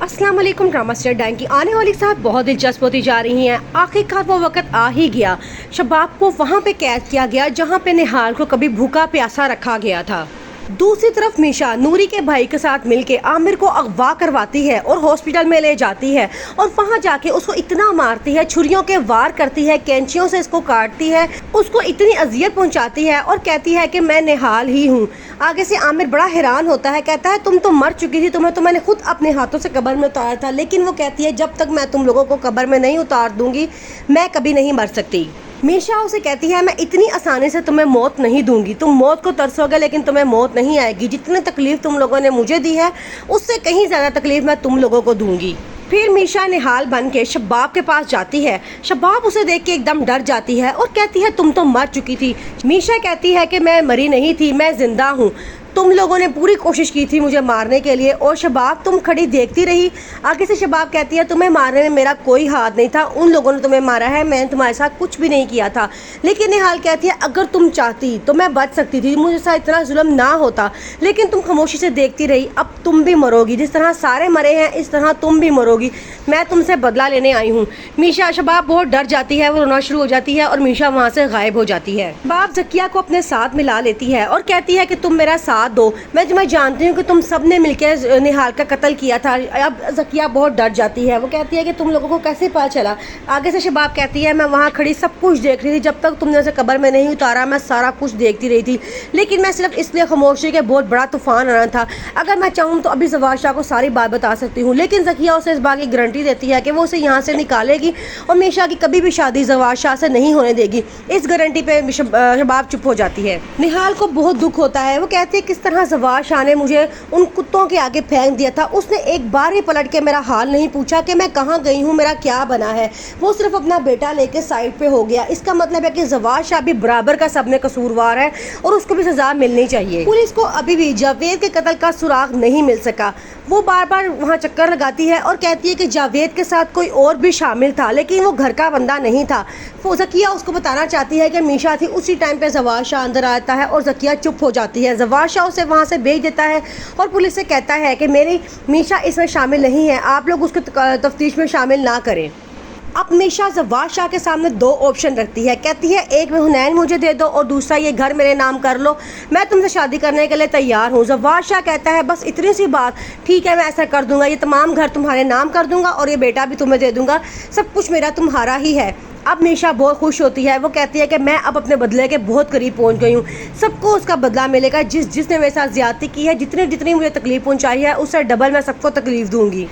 अस्सलाम वालेकुम। Drama star Dan की आने वाली साथ बहुत दिलचस्प होती जा रही हैं। आखिरकार वो वक्त आ ही गया, शबाब को वहाँ पे कैद किया गया जहाँ पे निहाल को कभी भूखा प्यासा रखा गया था। दूसरी तरफ मीशा नूरी के भाई के साथ मिलके आमिर को अगवा करवाती है और हॉस्पिटल में ले जाती है और वहाँ जाके उसको इतना मारती है, छुरियों के वार करती है, कैंचियों से इसको काटती है, उसको इतनी अजियत पहुँचाती है और कहती है कि मैं निहाल ही हूँ। आगे से आमिर बड़ा हैरान होता है, कहता है तुम तो मर चुकी थी, तुम्हें तो मैंने खुद अपने हाथों से कब्र में उतारा था, लेकिन वो कहती है जब तक मैं तुम लोगों को कब्र में नहीं उतार दूंगी मैं कभी नहीं मर सकती। मीशा उसे कहती है मैं इतनी आसानी से तुम्हें मौत नहीं दूंगी, तुम मौत को तरसोगे लेकिन तुम्हें मौत नहीं आएगी। जितनी तकलीफ तुम लोगों ने मुझे दी है उससे कहीं ज़्यादा तकलीफ मैं तुम लोगों को दूंगी। फिर मीशा निहाल बन के शबाब के पास जाती है। शबाब उसे देख के एकदम डर जाती है और कहती है तुम तो मर चुकी थी। मीशा कहती है कि मैं मरी नहीं थी, मैं जिंदा हूँ, तुम लोगों ने पूरी कोशिश की थी मुझे मारने के लिए और शबाब तुम खड़ी देखती रही। आगे से शबाब कहती है तुम्हें मारने में मेरा कोई हाथ नहीं था, उन लोगों ने तुम्हें मारा है, मैंने तुम्हारे साथ कुछ भी नहीं किया था। लेकिन निहाल कहती है अगर तुम चाहती तो मैं बच सकती थी, मुझे साथ इतना जुल्म ना होता, लेकिन तुम खामोशी से देखती रही, अब तुम भी मरोगी, जिस तरह सारे मरे हैं इस तरह तुम भी मरोगी, मैं तुमसे बदला लेने आई हूँ। मीशा शबाब बहुत डर जाती है, वो रोना शुरू हो जाती है और मीशा वहाँ से गायब हो जाती है। बाप जकिया को अपने साथ मिला लेती है और कहती है कि तुम मेरा साथ दो, मैं जानती हूँ कि तुम सब ने मिलकर निहाल का कत्ल किया था। अब जकिया बहुत डर जाती है, वो कहती है कि तुम लोगों को कैसे पता चला। आगे से शबाब कहती है मैं वहाँ खड़ी सब कुछ देख रही थी, जब तक तुमने उसे कब्र में नहीं उतारा मैं सारा कुछ देखती रही थी, लेकिन मैं सिर्फ इसलिए खामोशी के बहुत बड़ा तूफान आना था। अगर मैं चाहूँ तो अभी जवाद शाह को सारी बात बता सकती हूँ, लेकिन जकिया उसे इस बात की गारंटी देती है कि वो उसे यहाँ से निकालेगी और मीशा की कभी भी शादी जवाद शाह से नहीं होने देगी। इस गारंटी पे शबाब चुप हो जाती है। निहाल को बहुत दुख होता है, वो कहती है किस तरह जवाद शाह ने मुझे उन कुत्तों के आगे फेंक दिया था, उसने एक बार ही पलट के मेरा हाल नहीं पूछा कि मैं कहाँ गई हूँ, मेरा क्या बना है, वो सिर्फ अपना बेटा लेके साइड पे हो गया। इसका मतलब है कि जवाद शाह भी बराबर का सब में कसूरवार है और उसको भी सजा मिलनी चाहिए। पुलिस को अभी भी जावेद के कत्ल का सुराग नहीं मिल सका, वो बार बार वहाँ चक्कर लगाती है और कहती है कि जावेद के साथ कोई और भी शामिल था, लेकिन वो घर का बंदा नहीं था। वो जकिया उसको बताना चाहती है कि मीशा थी, उसी टाइम पे जवाद शाह अंदर आता है और जकिया चुप हो जाती है। जवाद शाह उसे वहाँ से भेज देता है और पुलिस से कहता है कि मेरी मीशा इसमें शामिल नहीं है, आप लोग उसको तफ्तीश में शामिल ना करें। अब मीशा जवाद शाह के सामने दो ऑप्शन रखती है, कहती है एक में हुनैन मुझे दे दो और दूसरा ये घर मेरे नाम कर लो, मैं तुमसे शादी करने के लिए तैयार हूँ। जवाद शाह कहता है बस इतनी सी बात, ठीक है मैं ऐसा कर दूंगा, ये तमाम घर तुम्हारे नाम कर दूंगा और ये बेटा भी तुम्हें दे दूंगा, सब कुछ मेरा तुम्हारा ही है। अब मीशा बहुत खुश होती है, वो कहती है कि मैं अब अपने बदले के बहुत करीब पहुंच गई हूँ, सबको उसका बदला मिलेगा, जिसने मेरे साथ ज्यादती की है, जितनी मुझे तकलीफ पहुंचाई है उससे डबल मैं सबको तकलीफ दूंगी।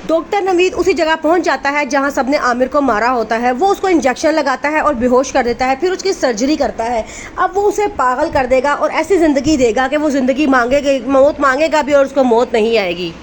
डॉक्टर नवीद उसी जगह पहुंच जाता है जहां सबने आमिर को मारा होता है, वो उसको इंजेक्शन लगाता है और बेहोश कर देता है, फिर उसकी सर्जरी करता है। अब वो उसे पागल कर देगा और ऐसी ज़िंदगी देगा कि वो ज़िंदगी मांगेगा, मौत मांगेगा भी और उसको मौत नहीं आएगी।